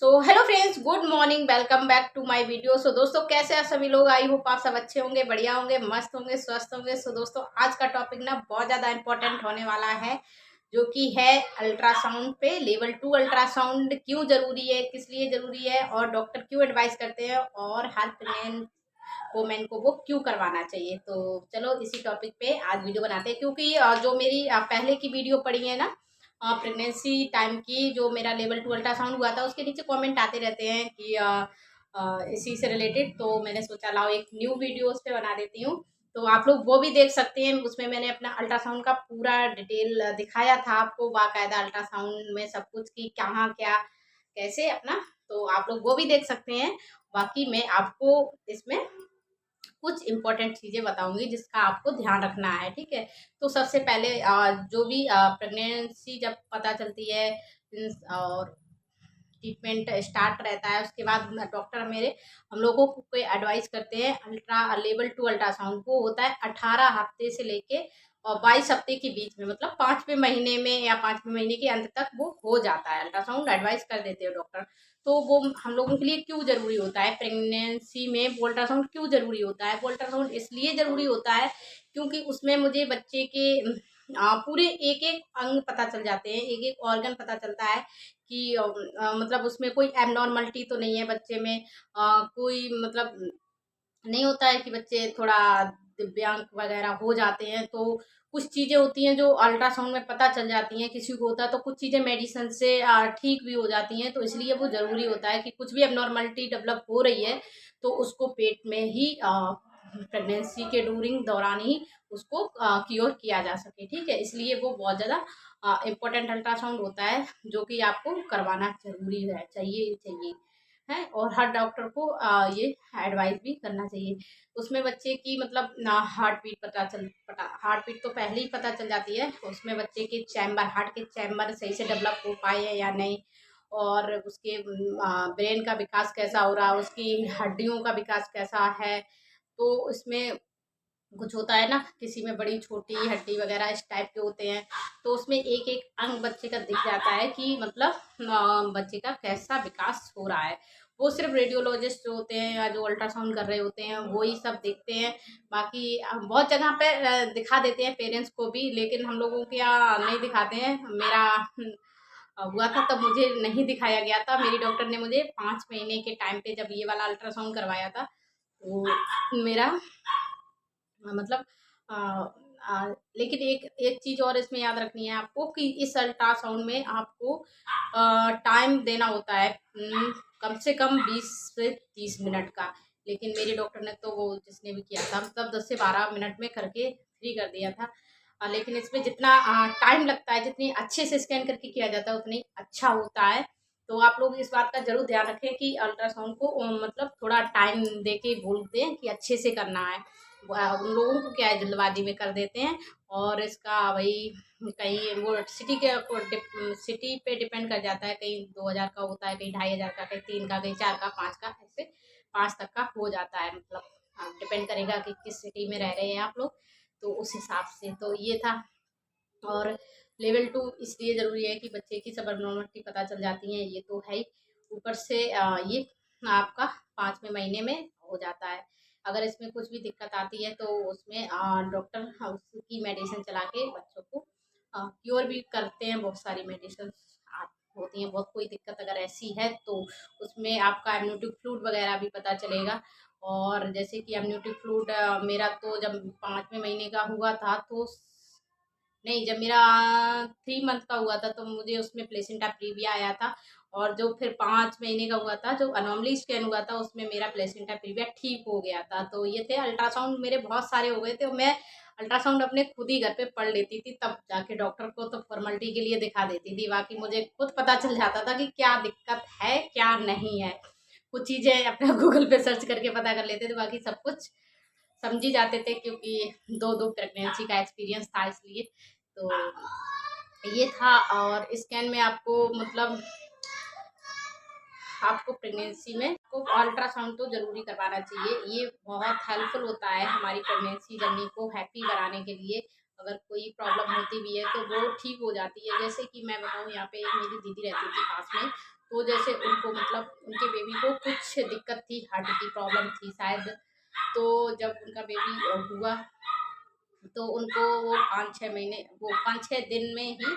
So hello friends, good morning, welcome back to my video. So दोस्तों, कैसे हैं सभी लोग? आई होप आप सब अच्छे होंगे, बढ़िया होंगे, मस्त होंगे, स्वस्थ होंगे। सो दोस्तों, आज का टॉपिक ना बहुत ज़्यादा इंपॉर्टेंट होने वाला है, जो कि है अल्ट्रासाउंड पे। लेवल 2 अल्ट्रासाउंड क्यों ज़रूरी है, किस लिए ज़रूरी है, और डॉक्टर क्यों एडवाइस करते हैं, और हर प्रेग्नेंट वोमेन को वो क्यों करवाना चाहिए। तो चलो इसी टॉपिक पे आज वीडियो बनाते हैं, क्योंकि जो मेरी पहले की वीडियो पड़ी है ना, प्रेगनेंसी टाइम की, जो मेरा लेवल 2 अल्ट्रासाउंड हुआ था, उसके नीचे कमेंट आते रहते हैं कि इसी से रिलेटेड। तो मैंने सोचा लाओ एक न्यू वीडियो उस पर बना देती हूँ, तो आप लोग वो भी देख सकते हैं। उसमें मैंने अपना अल्ट्रासाउंड का पूरा डिटेल दिखाया था आपको, बाकायदा अल्ट्रासाउंड में सब कुछ की कहाँ क्या कैसे अपना, तो आप लोग वो भी देख सकते हैं। बाकी मैं आपको इसमें कुछ इंपॉर्टेंट चीज़ें बताऊंगी जिसका आपको ध्यान रखना है, ठीक है। तो सबसे पहले जो भी प्रेगनेंसी जब पता चलती है और ट्रीटमेंट स्टार्ट रहता है, उसके बाद डॉक्टर मेरे हम लोगों को कोई एडवाइस करते हैं अल्ट्रा लेवल 2 अल्ट्रासाउंड। वो होता है 18 हफ्ते से लेके और 22 हफ्ते के बीच में, मतलब 5वें महीने में या 5वें महीने के अंत तक वो हो जाता है। अल्ट्रासाउंड एडवाइस कर देते हैं डॉक्टर। तो वो हम लोगों के लिए क्यों ज़रूरी होता है, प्रेगनेंसी में वो अल्ट्रासाउंड क्यों ज़रूरी होता है? वो अल्ट्रासाउंड इसलिए ज़रूरी होता है क्योंकि उसमें मुझे बच्चे के पूरे एक एक अंग पता चल जाते हैं, एक एक ऑर्गन पता चलता है कि मतलब उसमें कोई एबनॉर्मलिटी तो नहीं है बच्चे में। कोई मतलब नहीं होता है कि बच्चे थोड़ा दिव्यांग वगैरह हो जाते हैं, तो कुछ चीज़ें होती हैं जो अल्ट्रासाउंड में पता चल जाती हैं। किसी को होता है तो कुछ चीज़ें मेडिसिन से ठीक भी हो जाती हैं। तो इसलिए वो ज़रूरी होता है कि कुछ भी एबनॉर्मलिटी डेवलप हो रही है तो उसको पेट में ही प्रेगनेंसी के ड्यूरिंग दौरान ही उसको क्योर किया जा सके, ठीक है। इसलिए वो बहुत ज़्यादा इम्पोर्टेंट अल्ट्रासाउंड होता है, जो कि आपको करवाना ज़रूरी है, चाहिए चाहिए है। और हर डॉक्टर को ये एडवाइस भी करना चाहिए। उसमें बच्चे की मतलब ना हार्ट बीट हार्ट बीट तो पहले ही पता चल जाती है। उसमें बच्चे के चैम्बर, हार्ट के चैम्बर सही से डेवलप हो पाए हैं या नहीं, और उसके ब्रेन का विकास कैसा हो रहा है, उसकी हड्डियों का विकास कैसा है। तो इसमें कुछ होता है ना, किसी में बड़ी छोटी हड्डी वगैरह इस टाइप के होते हैं, तो उसमें एक एक अंग बच्चे का दिख जाता है कि मतलब बच्चे का कैसा विकास हो रहा है। वो सिर्फ रेडियोलॉजिस्ट जो होते हैं या जो अल्ट्रासाउंड कर रहे होते हैं वो ही सब देखते हैं। बाकी बहुत जगह पे दिखा देते हैं पेरेंट्स को भी, लेकिन हम लोगों के यहाँ नहीं दिखाते हैं। मेरा हुआ था तब मुझे नहीं दिखाया गया था। मेरी डॉक्टर ने मुझे 5 महीने के टाइम पे जब ये वाला अल्ट्रासाउंड करवाया था, तो मेरा मतलब अ, लेकिन एक एक चीज़ और इसमें याद रखनी है आपको कि इस अल्ट्रासाउंड में आपको टाइम देना होता है, कम से कम 20 से 30 मिनट का। लेकिन मेरी डॉक्टर ने तो वो जिसने भी किया था मतलब 10 से 12 मिनट में करके फ्री कर दिया था। लेकिन इसमें जितना टाइम लगता है, जितनी अच्छे से स्कैन करके किया जाता है उतनी अच्छा होता है। तो आप लोग इस बात का ज़रूर ध्यान रखें कि अल्ट्रासाउंड को मतलब थोड़ा टाइम दे के बोलते हैं कि अच्छे से करना है। उन लोगों को क्या है, जल्दबाजी में कर देते हैं। और इसका वही कहीं वो सिटी के सिटी पे डिपेंड कर जाता है, कहीं 2000 का होता है, कहीं 2500 का, कहीं 3 का, कहीं 4 का, 5 का, ऐसे 5 तक का हो जाता है। मतलब डिपेंड करेगा कि किस सिटी में रह रहे हैं आप लोग, तो उस हिसाब से। तो ये था। और लेवल 2 इसलिए ज़रूरी है कि बच्चे की सब एबनॉर्मलिटी पता चल जाती हैं, ये तो है ही। ऊपर से ये आपका 5वें महीने में हो जाता है। अगर इसमें कुछ भी दिक्कत आती है तो उसमें डॉक्टर उसकी मेडिसिन चला के बच्चों को क्योर भी करते हैं। बहुत सारी मेडिसिन होती हैं। बहुत कोई दिक्कत अगर ऐसी है तो उसमें आपका एमनियोटिक फ्लूइड वगैरह भी पता चलेगा। और जैसे कि एमनियोटिक फ्लूइड मेरा तो जब 5वें महीने का हुआ था, तो नहीं, जब मेरा 3 मंथ का हुआ था तो मुझे उसमें प्लेसेंटा प्रीविया आया था। और जो फिर 5 महीने का हुआ था, जो अनोमली स्कैन हुआ था, उसमें मेरा प्लेसेंटा प्रीविया ठीक हो गया था। तो ये थे अल्ट्रासाउंड मेरे बहुत सारे हो गए थे, और मैं अल्ट्रासाउंड अपने खुद ही घर पे पढ़ लेती थी, तब जाके डॉक्टर को तो फॉर्मेलिटी के लिए दिखा देती थी। बाकी मुझे खुद पता चल जाता था कि क्या दिक्कत है क्या नहीं है। कुछ चीज़ें अपना गूगल पे सर्च करके पता कर लेते थे, बाकी सब कुछ समझ ही जाते थे, क्योंकि 2 प्रेगनेंसी का एक्सपीरियंस था इसलिए। तो ये था। और स्कैन में आपको मतलब आपको प्रेगनेंसी में आपको अल्ट्रासाउंड तो ज़रूरी करवाना चाहिए। ये बहुत हेल्पफुल होता है हमारी प्रेगनेंसी जर्नी को हैप्पी बनाने के लिए। अगर कोई प्रॉब्लम होती भी है तो वो ठीक हो जाती है। जैसे कि मैं बताऊँ, यहाँ पे एक मेरी दीदी रहती थी पास में, तो जैसे उनको मतलब उनके बेबी को कुछ दिक्कत थी, हार्ट की प्रॉब्लम थी शायद। तो जब उनका बेबी हुआ तो उनको वो 5-6 महीने, वो 5-6 दिन में ही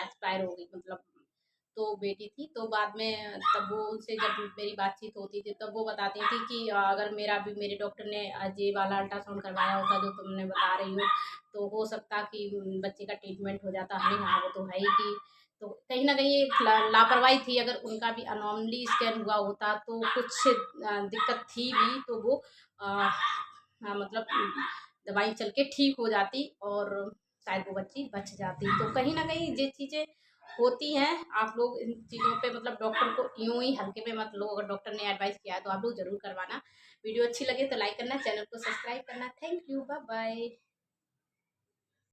एक्सपायर हो गई मतलब। तो बेटी थी, तो बाद में तब वो उनसे जब मेरी बातचीत होती थी तब वो बताती थी कि अगर मेरा भी, मेरे डॉक्टर ने ये वाला अल्ट्रासाउंड करवाया होता जो तुमने बता रही हो, तो हो सकता कि बच्चे का ट्रीटमेंट हो जाता। हमने हाँ वो तो है ही कि, तो कहीं ना कहीं एक लापरवाही थी। अगर उनका भी अनॉर्मली स्कैन हुआ होता तो कुछ दिक्कत थी भी तो वो हाँ, मतलब दवाई चल के ठीक हो जाती और शायद वो बच्ची बच जाती। तो कहीं ना कहीं ये चीज़ें होती हैं। आप लोग इन चीज़ों पे मतलब डॉक्टर को यूं ही हल्के में मत लो। अगर डॉक्टर ने एडवाइस किया है तो आप लोग जरूर करवाना। वीडियो अच्छी लगे तो लाइक करना, चैनल को सब्सक्राइब करना। Thank you, bye bye.